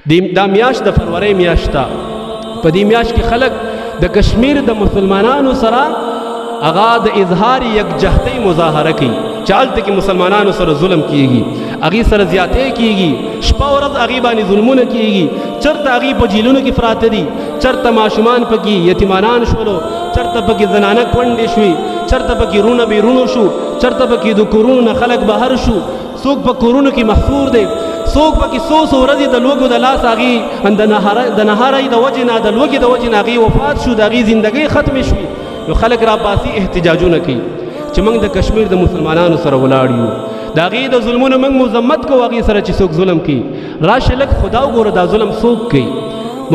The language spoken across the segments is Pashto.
دا میاشت د فروری میاشت ده. په دې میاشت کې خلک د کشمیر د مسلمانانو سره هغه د اظهار یکجهتۍ مظاهره کوي چې هلته کې مسلمانانو سره ظلم کیږي، هغې سره زیاتۍ کیږي، شپه ورځ هغې باندې ظلمونه کیږي، چرته هغې په جیلونو کې پراته دي، چرته ماشومان پکې یتیمانان شولو، چرته پکې زنانه کونډې شوي، چرته پکې رونه بیرونو شو، چرته پکې د کورونو نه خلک بهر شو، څوک په کورونو کې محصور دی، څوک پکې څو ورځې د لوږو د لاس هغې د نهارۍ د وجې نه د لوږې د وجې نه هغې وفات شو، د هغې زندګۍ ختمې شوې. نو خلک راباسي احتجاجونه کوي چې موږ د کشمیر د مسلمانانو سره ولاړ یو، د هغې د ظلمونو موږ مذمت کوو، هغې سره چې څوک ظلم کوي. راشه لږ خدا وګوره دا ظلم څوک کوي.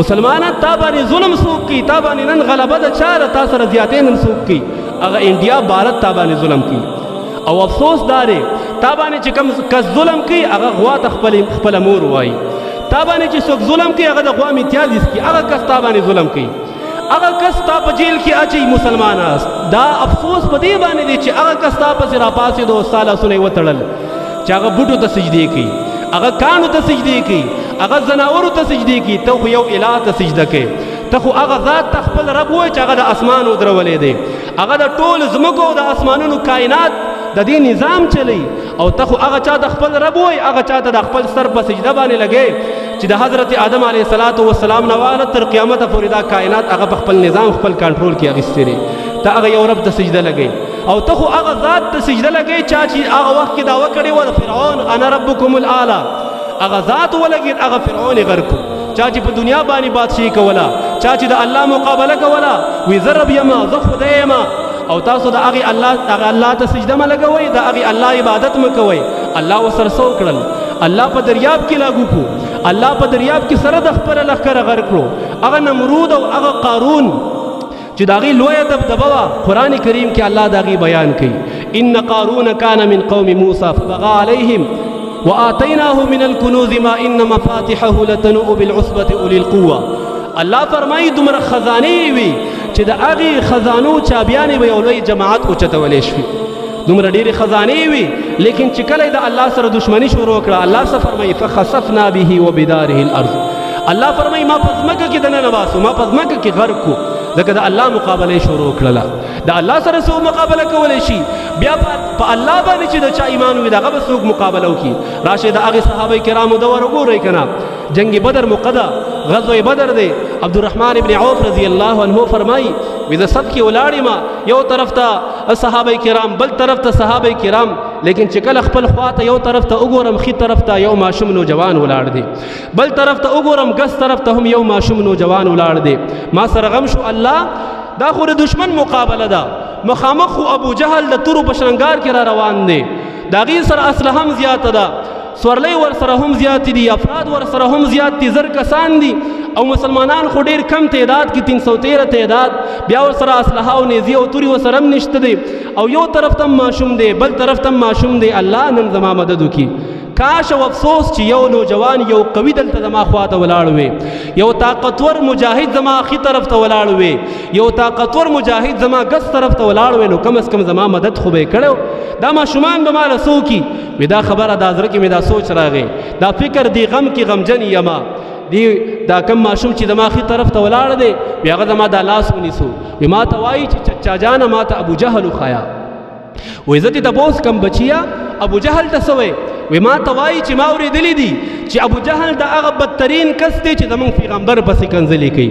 مسلمانان تا باندې ظلم څوک کوي، تا باندې نن غلبه د چا ده، تا سره زیاتې نن څوک کوي؟ هغه انډیا بھارت تا باندې ظلم کوي. او افسوس دا دی تا باندې چې کوم کس ظلم کوي هغه غوا ته خپله مور وایي، تا باندې چې څوک ظلم کوي هغه د غوا امتیاز ایسکي، هغه کس تا باندې ظلم کوي، هغه کس تا په جیل کې اچوي مسلمان است. دا افسوس په دې باندې دی چې هغه کس تا پسې راپاسېدو او ستا لاسونه یې وتړل چې هغه بوټو ته سجدې کوي، هغه کاڼو ته سجدې کوي، هغه ځناورو ته سجدې کوي، ته خو یو اله ته سجده کوي، ته خو هغه ذات ته خپل رب وایي چې هغه د اسمان ودرولی دی، هغه د ټول ځمکو او د اسمانونو کائنات د دې نظام چلی، او ته خو هغه چا د خپل رب وایي، هغه چا ته د خپل سر په سجده باندې لګې چې د حضرت آدم علیه السلام نه واغله تر قیامته پورې دا کائنات هغه په خپل نظام خپل کنټرول کې اخیستې دی. ته هغه یو رب ته سجده لګې، او ته خو هغه ذات ته سجده لګې چا چې هغه وخت کې دعوه کړې وه د فرعون انا ربکم الاعلی، هغه ذات ولګېد، هغه فرعون یې غرق کړو. چا چې په دنیا باندې بادشاهي کوله، چا چې د الله مقابله کوله، وی زه رب یمه، زه خدای یمه، او تاسو د هغې الله ته سجده مه لګوئ، د هغې الله عبادت مه کوئ. الله ورسره څه وکړل؟ الله په دریاب کې لاګو کړو، الله په دریاب کې سره د خپله لښکره غرق کړو. هغه نمرود او هغه قارون چې د هغې لویه دبدبه وه، قرآن کریم کې الله د هغې بیان کوي. ان قارون کان من قوم موسی فبغى عليهم وآتیناه من الکنوز ما ان مفاتحه لتنوء بالعصبة اولی القوة. الله فرمایي دومره خزانې وي چې د هغې خزانو چابیانې به یو لوی جماعت اوچتولی شوي، دومره ډېرې خزانې وي، لیکن چې کله د الله سره دشمني شروع کړه، الله څه فرمایي؟ فخسفنا به وبداره الارض. الله فرمایي ما په ځمکه کې دننه باسو، ما په ځمکه کې غرق کو، ځکه د الله مقابله شروع کړله. د الله سره څوک مقابله کولی شي؟ بیا په الله باندې چې د چا ایمان وي د هغه به څوک مقابله وکړي؟ راشئ د هغې صحابه کرامو دور وګورئ که نه، جنگ بدر مقده غزوه بدر دی. عبدالرحمن ابن عوف رضی الله عنه فرمایي وی زه صف کې ولاړ یم، یو طرف ته صحابه کرام، بل طرف ته صحابه کرام، لیکن چې کله خپل خوا ته یو طرف ته وګورم ښي طرف ته یو ماشوم نوجوان ولاړ دی، بل طرف ته وګورم ګس طرف ته هم یو ماشوم نوجوان ولاړ دی. ما سره غم شو، الله دا خو د دشمن مقابله ده، مخامخ خو ابو جهل د تورو په شرنګار کې را روان دی، د هغې سره اسلحه هم زیاته ده، سورلۍ ورسره هم زیات دي، افراد ورسره هم زیات دي، 1000 کسان دي، او مسلمانان خو ډېر کم تعداد کې 313 تعداد، بیا ورسره اسلحه او نیزې او تورې ورسره هم نشته دی، او یو طرف ته ماشوم دی، بل طرف ته ماشوم دی. الله نن زما مدد وکړي. کاش او افسوس چې یو نوجوان یو قوي دلته زما خواته ولاړ وي، یو طاقتور مجاهد زما ښي طرف ته ولاړ وي، یو طاقتور مجاهد زما ګس طرف ته ولاړ وي، نو کم از کم زما مدد خو به یې کړی. دا ماشومان به ماله څه وکړي؟ وي دا خبره دا زړه کې مې دا سوچ راغی، دا فکر دی غم کې غمجن یما دی. دا کم ماشوم چې زما ښي طرف ته ولاړ دی، وي هغه زما دا لاس ونیسو، وي ما ته وایي چې چچا جانه ما ته ابو جهل وښایه. وی زه دې تپوس کم بچیا ابو جهل ته څه وی؟ وی ما ته وایي چې ما اورېدلی دي چې ابو جهل د هغه بدترین کس دی چې زمونږ پیغمبر پسې کنځلې کوي،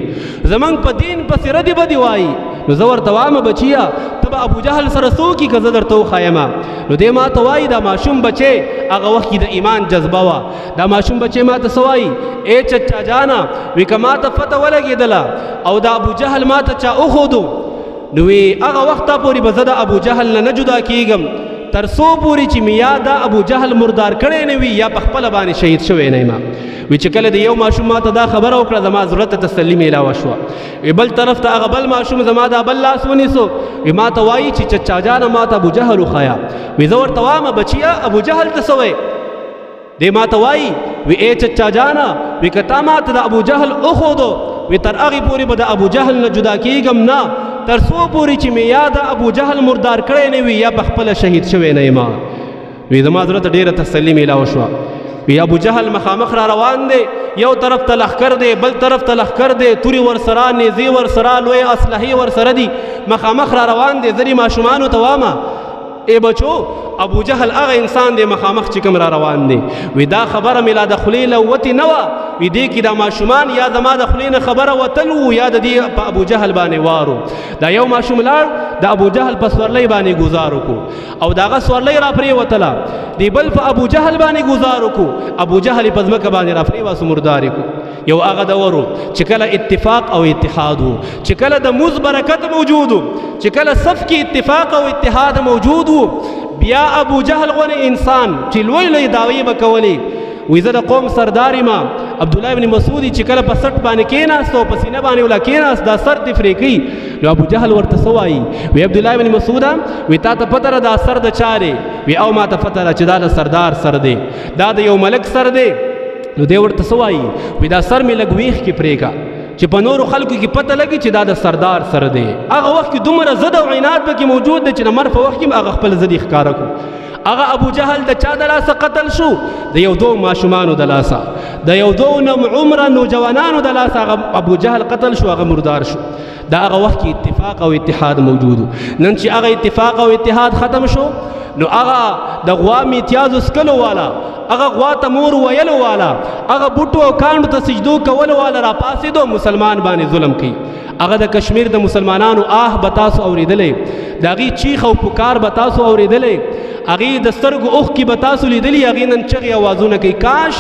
زمونږ په دین پسې ردې بدې وایي. نو زه ورته وامه بچیا ته به ابو جهل سره څه وکړي که زه درته وښایمه؟ نو دی ما ته وایي دا ماشوم بچی هغه وخت کې د ایمان جذبه وه، دا ماشوم بچی ما ته څه وایي؟ ای چچا جانه وی که ما ته فتح ولګېدله او د ابو جهل ما ته چا وښودو، نو وی هغه وخته پورې به زه د ابو جهل نه جدا کېږم تر څو پورې چې مې یا دا ابو جهل مردار کړی نه وي یا په خپله باندې شهید شوی نه یم. وی چې کله د یو ماشوم ما ته دا خبره وکړه زما زړه ته تسلي میلاوه شوه. وی بل طرف ته هغه بل ماشوم زما دا بل لاس ونیسو، وی ما ته وایي چې چچا جانه ما ته ابو جهل وښایه. وی زه ورته وامه بچیا ابو جهل ته څه وی؟ دی ما ته وایي وی ای چچا جانه وی که تا ما ته د ابو جهل وښودو، وی تر هغې پورې به د ابو جهل نه جدا کېږم نه تر څو پورې چې مې یا د ابو جهل مردار کړی نه وي یا په خپله شهید شوی نه یم. وی زما زړه ته ډېره تسلي میلاوه شوه. وی ابو جهل مخامخ را روان دی، یو طرف ته لښکر دی، بل طرف ته لښکر دی، تورې ورسره، نیزې ورسره، لوی اسلحې ورسره دي، مخامخ را روان دی. ځینې ماشومانو ته وامه ای بچو ابو جهل هغه انسان دی مخامخ چې کوم را روان دی. وی دا خبره مې لا د خولې له وتې نه وه، وی دې کې دا ماشومان یا زما د خولې نه خبره وتل وو یا د دې په ابو جهل باندې وارو. دا یو ماشوم لاړ د ابو جهل په سورلۍ باندې ګزار وکړو او د هغه سورلۍ را پرېوتله، دی بل په ابو جهل باندې ګزار وکړو، ابو جهل یې په ځمکه باندې را پرېواسو، مردار یې کړو. یو هغه دور و چې کله اتفاق او اتحاد و، چې کله د موز برکت موجود و، چې کله صف کې اتفاق او اتحاد موجود و. بیا ابو جهل غونې انسان چې لوی لوی دعوې به کولې، وی زه د قوم سردار یم. عبدالله ابن مسعود چې کله په سټ باندې کېناست او په سینه باندې ولا کېناست دا سر دې پرې کوي، نو ابو جهل ورته څه وایي؟ وی عبدالله ابن مسعوده وی تا ته پته ده دا سر د چا دی؟ وی او ما ته پته ده چې دا د سردار سر دی، دا د یو ملک سر دی. نو دی ورته څه وایي؟ وی دا سر مې لږ ویښ کې پرېږه چې په نورو خلکو کې پته لګي چې دا د سردار سر دی. هغه وخت کې دومره ضد او عناد پکې موجود دی چې د مرګ په وخت کې هغه خپل ضد ښکاره کړو. هغه ابو جهل د چا د لاسه قتل شو؟ د یو دو ماشومانو د لاسه، د یو دو عمره نوجوانانو د لاسه هغه ابو جهل قتل شو، هغه مردار شو. دا هغه وخت کې اتفاق او اتحاد موجود. نن چې هغه اتفاق او اتحاد ختم شو، نو هغه د غوا میتیازو سکلو والا، هغه غوا ته مور ویلو والا، هغه بوټو او کاڼو ته سجدو کولو والا را پاسېدو، مسلمان باندې ظلم کوي. هغه د کشمیر د مسلمانانو آه به تاسو اورېدلی، د هغې چیخ او پکار به تاسو اورېدلی، هغې د سترګو اوښکې به تاسو لیدلي، هغې نن چغې اوازونه کوي. کاش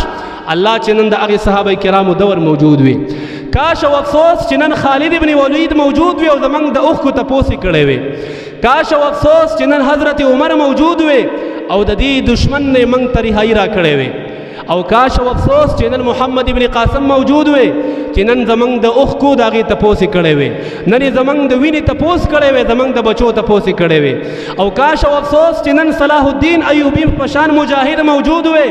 الله چې نن د هغې صحابه کرامو دور موجود وي، کاش او افسوس چې نن خالد ابن ولید موجود وي او زموږ د اوښکو تپوس یې کړی وي، کاش او افسوس چې نن حضرت عمر موجود وي او د دې دشمن نه موږ ته رهایي را کړی وي، او کاش او افسوس چې نن محمد ابن قاسم موجود وي چې نن زموږ د اوښکو د هغې تپوس یې کړی وي، نن یې زموږ د وینې تپوس کړی وي، زموږ د بچو تپوس یې کړی وي. او کاش او افسوس چې نن صلاح الدین ایوبي په شان مجاهد موجود وي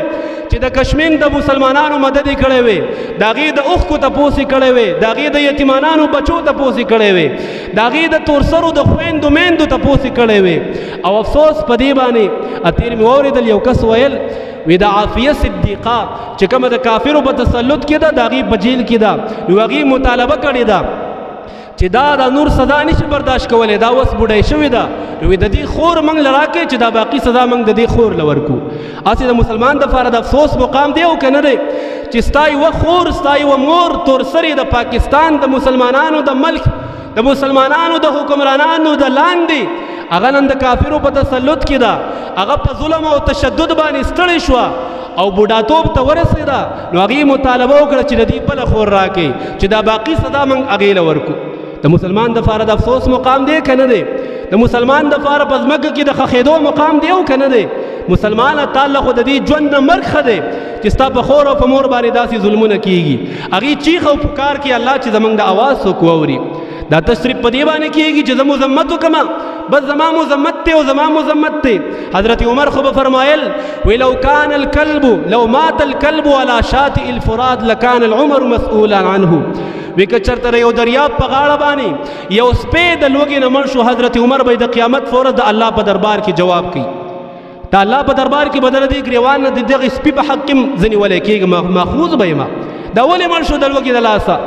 چې د کشمیر د مسلمانانو مدد یې کړی وي، د هغې د اوښکو تپوس یې کړی وي، د هغې د یتیمانانو بچو تپوس یې کړی وي، د هغې د تورسرو د خویندو میندو تپوس یې کړی وي. او افسوس په دې باندې تېر مې واورېدل یو کس ویل، وی د عافیه صدیقه چې کومه د کافرو په تسلط کې ده، د هغې په جیل کې ده، نو هغې مطالبه کړې ده چې دا د نور سزا نشي برداشت کولی، دا اوس بوډۍ شوې ده، نو د دې خور موږ له راکړئ چې دا باقي سزا موږ د دې خور له ورکړو. هسې د مسلمان دپاره د افسوس مقام دی او که نه دی چې ستا یوه خور، ستا یوه مور تورسرې د پاکستان د مسلمانانو د ملک، د مسلمانانو د حکمرانانو د لاندې، هغه نن د کافرو په تسلط کې ده، هغه په ظلم او تشدد باندې ستړې شوه او بوډاتوب ته ورسېده، نو هغې مطالبه وکړه چې د دې بله خور راکړئ چې دا باقي سزا موږ هغې له ورکړو. د مسلمان دپاره د افسوس مقام دی که نه دی؟ د مسلمان دپاره په ځمکه کې د ښخېدو مقام دی او که نه دی؟ مسلمانه تعالی خو د دې ژوند نه مرګ ښه دی چې ستا په خور او په مور باندې داسې ظلمونه کېږي، هغې چیخ او پکار کې الله چې زموږ د اواز څوک واوري. دا تشریف په دې باندې کېږي چې زه مذمت وکړم، بس زما مذمت دی او زما مذمت دی. حضرت عمر خو به فرمایل وی لو کان الکلب لو مات الکلب على شاطئ الفرات لکان العمر مسؤولا عنه. وی که چېرته یو دریاب په غاړه باندې یو سپی د لوږې نه مړ شو، حضرت عمر به د قیامت فورا د الله په دربار کې جواب کوي، د الله په دربار کې به د دې ګریوان نه د دغې سپي په حق کې ځینې ولی کېږي، ماخوذ به یم دا ولې مړ شو د لوږې د لاسه؟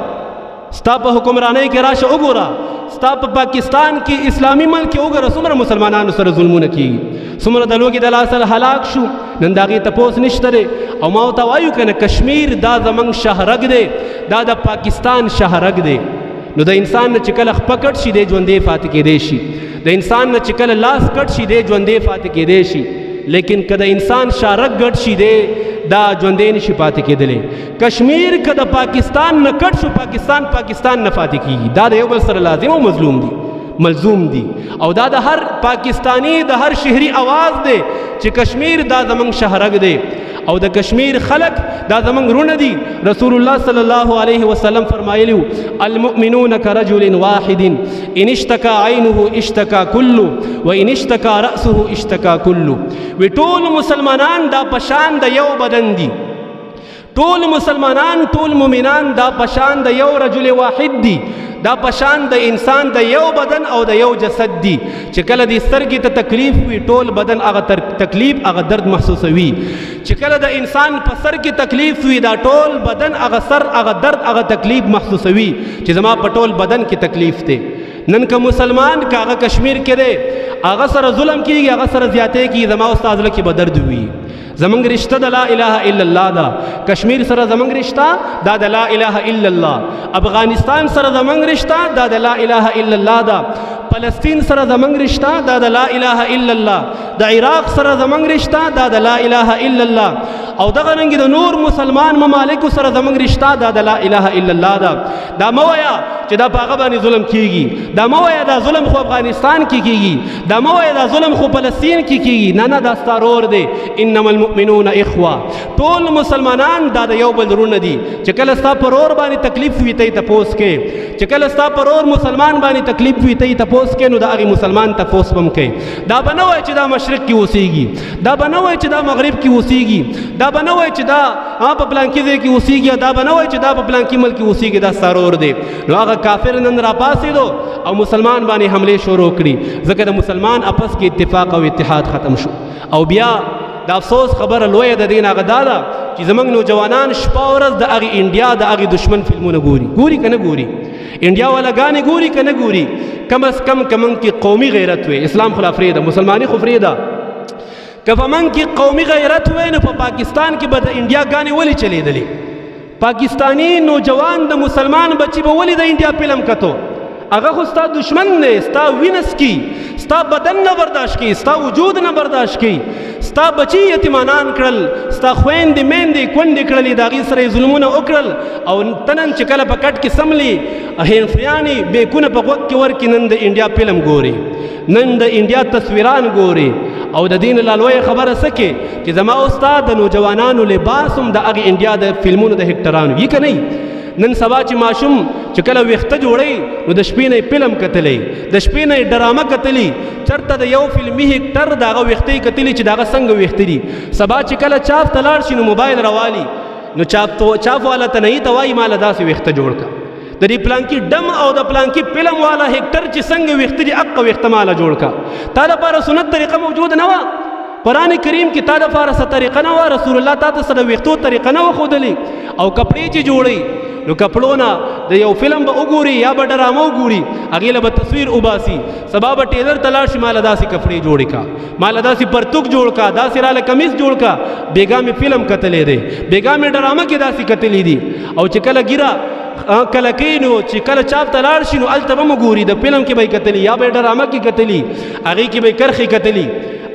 ستا په حکمرانۍ کې راشه وګوره، ستا په پاکستان کې اسلامي ملک کې وګوره څومره مسلمانانو سره ظلمونه کېږي، څومره د لوږې د لاسه هلاک شو، نن د هغې تپوس نشته دی. او ما ورته وایو که نه کشمیر دا زموږ شهرک دی، دا د پاکستان شهرک دی. نو د انسان نه چې کله خپه کټ شي دی ژوندی پاتې کېدی شي، د انسان نه چې کله لاس کټ شي دی ژوندی پاتې کېدی شي، لیکن که د انسان شهرک ګډ شي دی دا ژوندی نشي پاتې کېدلی. کشمیر که د پاکستان نه کټ شو، پاکستان نه پاتې کېږي، دا د یو بل سره لازم او ملزوم دی. او دا د هر پاکستانی د هر شهري آواز دی چې کشمیر دا زموږ شهرک دی او د کشمیر خلق دا زموږ رونه دي. رسول الله صلی الله علیه وسلم فرمایلی المؤمنون کرجل واحد ان اشتکا عینه اشتکا کله و ان اشتکا رأسه اشتکا کله. وی ټول مسلمانان دا پشان د یو بدن دي، ټول مسلمانان ټول مؤمنان دا پشان د یو رجل واحد دي، دا پشان د انسان د یو بدن او د یو جسد دی چې کله د سترګې ته تکلیف وي ټول بدن هغه تکلیف هغه درد محسوسوي چې کله د انسان په سر کې تکلیف وي دا ټول بدن هغه سر هغه درد هغه تکلیف محسوسوي چې زما په ټول بدن کې تکلیف دی نن که مسلمان که هغه کشمیر کې دی هغه سره ظلم کیږي هغه سره زیاتې کیږي زما استاد لکه به درد وي زمنګ رشتہ د لا اله الا الله دا کشمیر سره زمنګ رشتہ دا د لا اله الا الله افغانستان سره زمنګ رشتہ دا د لا اله الا الله دا فلسطین سره زمنګ رشتہ دا د لا اله الا الله د عراق سره زمنګ رشتہ دا د لا اله الا الله او دغه رنګ د نور مسلمان ممالک سره زمنګ رشتہ دا د لا اله الا الله دا مویا چې دا په هغه باندې ظلم کیږي دا مویا دا ظلم خو افغانستان کې کیږي دا مویا دا ظلم خو فلسطین کې کیږي نه دا ستارور دی انما المؤمنون اخوه ټول مسلمانان دا د یو بل رونه دي چې کله ستا پرور باندې تکلیف وي ته تپوس کې چې کله ستا پرور مسلمان باندې تکلیف وي ته تپوس کې نو دا هغه مسلمان تپوس بم کې دا بنوي چې دا مشرق کې اوسېږي دا بنوي چې دا مغرب کې اوسېږي دا بنوي چې دا په پلانکی ځای کې اوسېږي دا بنوي چې دا په پلانکی ملک کې اوسېږي دا ستارور دی نو هغه کافر نن را پاسېدو او مسلمان باندې حمله شروع کړي ځکه د مسلمان اپس کې اتفاق او اتحاد ختم شو او بیا د افسوس خبره لویه د دین هغه دا ده چې زموږ نوجوانان شپه ورځ د هغې انډیا د هغې دشمن فلمونه ګوري که نه ګوري انډیا والا ګانې ګوري که نه ګوري کم از کم که موږ کې قومي غیرت وي اسلام خو لا فریده مسلماني خو فریده که په موږ کې قومي غیرت وي نو په پاکستان کې به د انډیا ګانې ولې چلېدلې پاکستانی نوجوان د مسلمان بچی به ولې د انډیا فلم کتو هغه خو ستا دشمن دی ستا وینس کی ستا بدن نه برداشت کی ستا وجود نه برداشت کی ستا بچی یتیمانان کړل ستا خویندې میندې کونډې کړلې د هغې سره یې ظلمونه وکړل او تنن چې کله په کټ کې سملي هینفریانې بیکونه په غوږ کې ورکړي نن د انډیا فلم ګوري نن د انډیا تصویران ګوري او د دین لالوی خبره سکه چې زما استاد د نوجوانانو لباس هم د هغې انډیا د فلمونو د هکټرانو یې که نه نن سبا چې ماشوم چې کله ویښته جوړی نو د شپې نه فلم کتلی د شپې نه ډرامه کتلی چرته د یو فلمي هکټر د هغه ویښتې کتلی چې د هغه څنګه ویښته دي سبا چې کله چاپ ته لاړ شي نو موبایل راوالي نو چاپ والا ته نه یې ته وایي ماله داسې ویښته جوړ کړه د دې پلانکي ډم او د پلانکي فلم والا هکټر چې څنګه ویښته دي هغه ویښته ماله جوړ کړه تا دپاره سنت طریقه موجود نه وه قرآن کریم کې تا دپاره څه طریقه نه وه رسول الله تا ته څه د ویښتو طریقه نه وه ښودلې او کپړې چې جوړوي نو کپړونه د یو فلم به وګوري یا به ډرامه وګوري هغې له به تصویر وباسي سبا به ټیلر ته لاړ شي ماله داسې کپړې جوړې کا ماله داسې پرتوک جوړ کا داسې راله کمیس جوړ کا بیګا مې فلم کتلی دی بیګا مې ډرامه کې داسې کتلی دي او چې کله ګیره کله کوي نو چې کله چاپ ته لاړ شي نو هلته به م ګوري د فلم کې به یې کتلي یا به یې ډرامه کې کتلي هغې کې به یې کرښې کتلي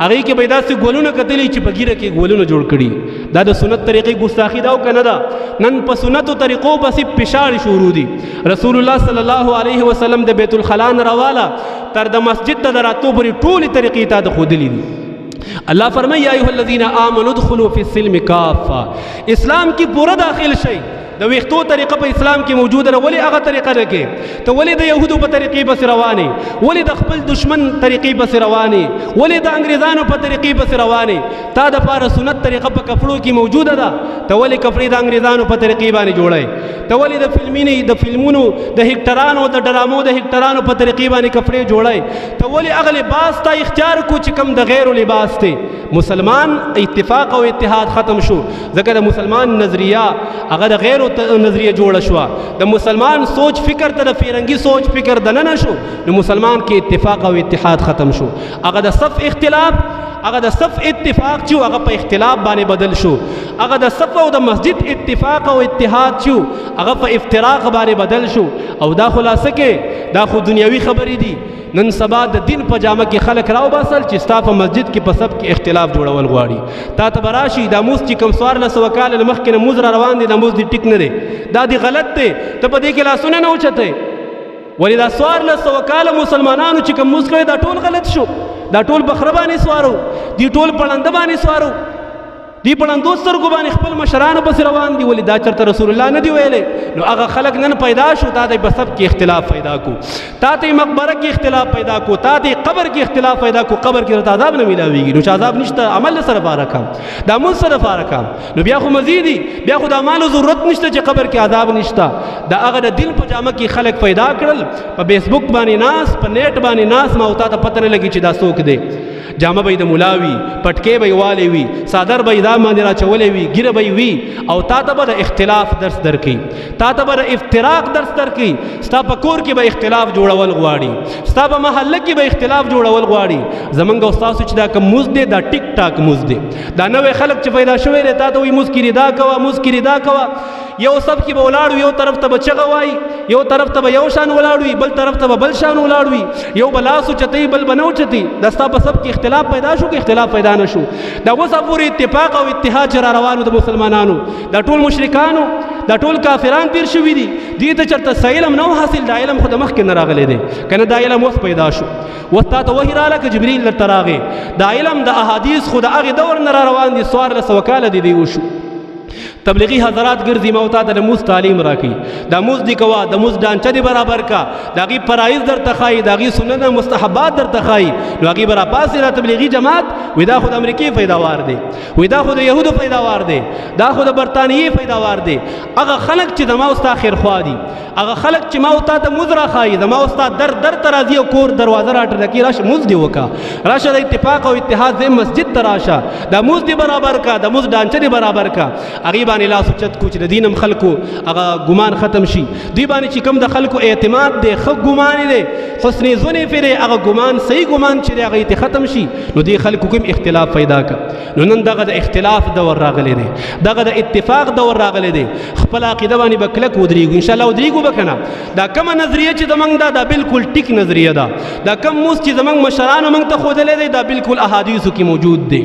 هغې کې به یې داسې ګولونه کتلي چې په ګیره کې ګولونه جوړ کړي دا د سنت طریقې ګستاخي ده او که نه ده نن په سنتو طریقو پسې پشاړې شروع دي رسول الله صلی الله علیه وسلم د بیت الخلا نه راواله تر د مسجد ته د راتلو پورې ټولې طریقې تا د ښودلي دي الله فرمایي یا ایها الذین آمنوا ادخلوا فی السلم کافه اسلام کې پوره داخل شئ د ویښتو طریقه په اسلام کې موجوده ده ولې هغه طریقه نه کې ته ولې د یهودو په طریقې پسې روانې ولې د خپل دشمن طریقې پسې روانې ولې د انګریزانو په طریقې پسې روانې تا دپاره سنت طریقه په کپړو کې موجوده ده ته ولې کپړې د انګریزانو په طریقې باندې جوړی ته ولې د فلمونو د هکټرانو د ډرامو د هکټرانو په طریقې باندې کپړې جوړی ته ولې هغه لباس تا اختیار کو چې کم د غیرو لباس دی مسلمان اتفاق او اتحاد ختم شو ځکه د مسلمان نظریه هغه د غیرو نظریه جوړه شوه د مسلمان سوچ فکر ته د فیرنګي سوچ فکر دننه شو نو مسلمان کې اتفاق او اتحاد ختم شو هغه د صف اختلاف هغه د صف اتفاق چې هغه په اختلاف باندې بدل شو هغه د صف او د مسجد اتفاق او اتحاد چې هغه په افتراق باندې بدل شو او دا خلاصه کې دا خو دنیوي خبرې دي نن سبا د دین په جامه کې خلک راو باسل چې ستا په مسجد کې په سب کې اختلاف جوړول غواړي تا ته به راشي دا موز چې کوم 1400 کاله له مخکې نه موز را روان دی دا موز دې ټیک نه دی دا دې غلط دی ته په دې کې لاسونه نه اوچتی ولې دا 1400 کاله مسلمانانو چې کوم موز کړی دا ټول غلط شو دا ټول بخره باندې سوارو دی ټول پړنده باندې سوارو دی پړندو سترګو باندې خپل مشرانو پسې روان دي. ولې دا چرته رسول الله نه دی ویلی؟ نو هغه خلک نن پیدا شو، تا ته په سب کې اختلاف پیدا کو، تا ته مقبره کې اختلاف پیدا کو، تا ته قبر کې اختلاف پیدا کو. قبر کې رته عذاب نه ملاویږي، نو چې عذاب نشته عمل سره فارقه دا مون سره فارقه، نو بیا خو مزیدي بیا خو د اعمالو ضرورت نشته چې قبر کې عذاب نشته. دا هغه د دل په جامه کې خلک پیدا کړل، په فیسبوک باندې ناس، په نیټ باندې ناس، ما او تا ته پته نه لګي چې دا څوک دی. جامه به د مولاوي، پټکې به والی وي، صادر به دا باندې راچولې وي، ګیره به وي، او تا ته به د اختلاف درس درکړي، تا ته به د افتراق درس درکړي. ستا په کور کې به اختلاف جوړول غواړي، ستا په محله کې به اختلاف جوړول غواړي. زمونږ استاد چې دا کوم موز دی دا ټیک ټاک موز دی، دا نوې خلک چې پیدا شوی دی تا ته وایي موز کې ردا کوه، موز کې ردا کوه. یو سب کې به ولاړ وي، یو طرف ته به چغه وایي، یو طرف ته به یو شان ولاړ وي، بل طرف ته به بل شان ولاړ وي، یو به لاس اوچتوي بل به نه اوچتي. دا ستا په سب کې اختلاف پیدا شو که اختلاف پیدا نه شو؟ دا اوس پورې اتفاق او اتحاد چې را روانو د مسلمانانو، دا ټول مشرکانو، دا ټول کافران تیر شوي دي، دې ته چېرته څه علم نه و حاصل، دا علم خو د مخکې نه راغلی دی که نه؟ دا علم اوس پیدا شو، اوس تا ته وحي راغله که جبریل درته راغی؟ دا علم د احادیث خو د هغې دور نه را روان دي، 1400 کاله دې دی وشو. تبلیغی حضرات ګرځي ما او تا ته د موز تعلیم راکړي، دا موز دی کوه، د موز ډانچه دی برابر کا، د هغې فرایض درته ښایي، د هغې سنت مستحبات درته ښایي. نو هغې به راپاسې را تبلیغي جماعت وایي دا خو د امریکې پیداوار دی، وایي دا خو د یهودو پیداوار دی، دا خو د برطانیې پیداوار دی. هغه خلک چې د ما او ستا خیرخوا دي، هغه خلک چې ما او تا ته موز راښایي، د ما او ستا در ته راځي او کور دروازه راټرکي، راشه موز دی وکړه، راشه د اتفاق او اتحاد ځای مسجد ته راشه، دا موز دی برابر کا، د موز ډانچه دی برابر کا. هغې باندې لاس اوچت کو چې د دین هم خلکو هغه ګمان ختم شي. دوی باندې چې کوم د خلکو اعتماد دی، ښه ګمان دی، حسن ظن پرې هغه ګمان، صحیح ګمان چې دی هغه ته ختم شي، نو دې خلکو کوم اختلاف پیدا کړ. نو نن دغه د اختلاف دور راغلی دی، دغه د اتفاق دور راغلی دی. خپل عقیده باندې به کلک ودرېږو، انشاءالله ودرېږو به که نه. دا کومه نظریه چې زموږ ده دا بلکل ټیک نظریه ده. دا کم موز چې زموږ مشرانو موږ ته ښودلی دی دا بلکل احادیثو کې موجود دی،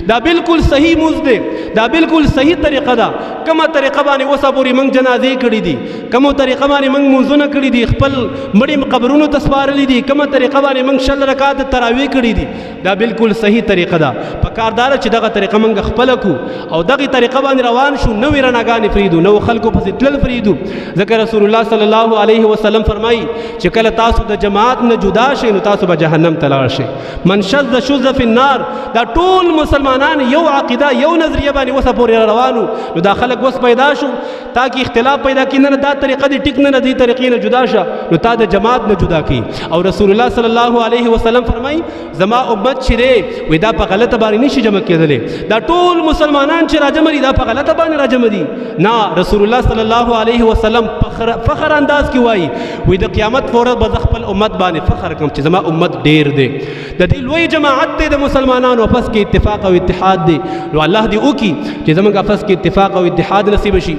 دا بلکل صحیح موز دی، دا بلکل صحیح طریقه ده. کومه طریقه باندې اوسه پورې موږ جنازې کړي دي، کومه طریقه باندې موږ مونځونه کړي دي، خپل مړي قبرونو ته سپارلي دي، کومه طریقه باندې موږ 6 رکعات تراویح کړي دي، دا بلکل صحیح طریقه ده. پکار دار چې دغه طریقه موږ خپله کړو او دغه طریقه باندې روان شو، نوې رڼاګانې پرېږدو، نو خلکو پسې تلل پرېږدو. ځکه رسول الله صلی الله علیه وسلم فرمایي چې کله تاسو د جماعت نه جدا شئ نو تاسو به جهنم ته لاړ شئ. من شذ شذ فی النار. دا ټول مسلمانان یو عقیده یو نظریه باندې اوسه پورې روانو، نو دا خلک اوس پیدا شو تاکي اختلاف پیدا کړي، نه دا طریقه دې ټیک نه دی، طریقې نه جدا شه، نو تا د جماعت نه جدا کړي. او رسول الله صلی الله علیه وسلم فرمایي زما امت چې دی وایي دا په غلطه باندې نشي جمع کېدلی، دا ټول مسلمانان چې راجمع دي دا په غلطه باندې راجمع دي. نه، رسول الله صلی الله علیه وسلم فخر انداز کې وایي وایي د قیامت په ورځ به زه خپل امت باندې فخر کوم چې زما امت ډېر دی، د دې لوی جماعت دی د مسلمانانو پس کې اتفاق او اتحاد دی. نو الله دې وکړي چې زموږ پس کې اتفاق او اتحاد نصیب شي.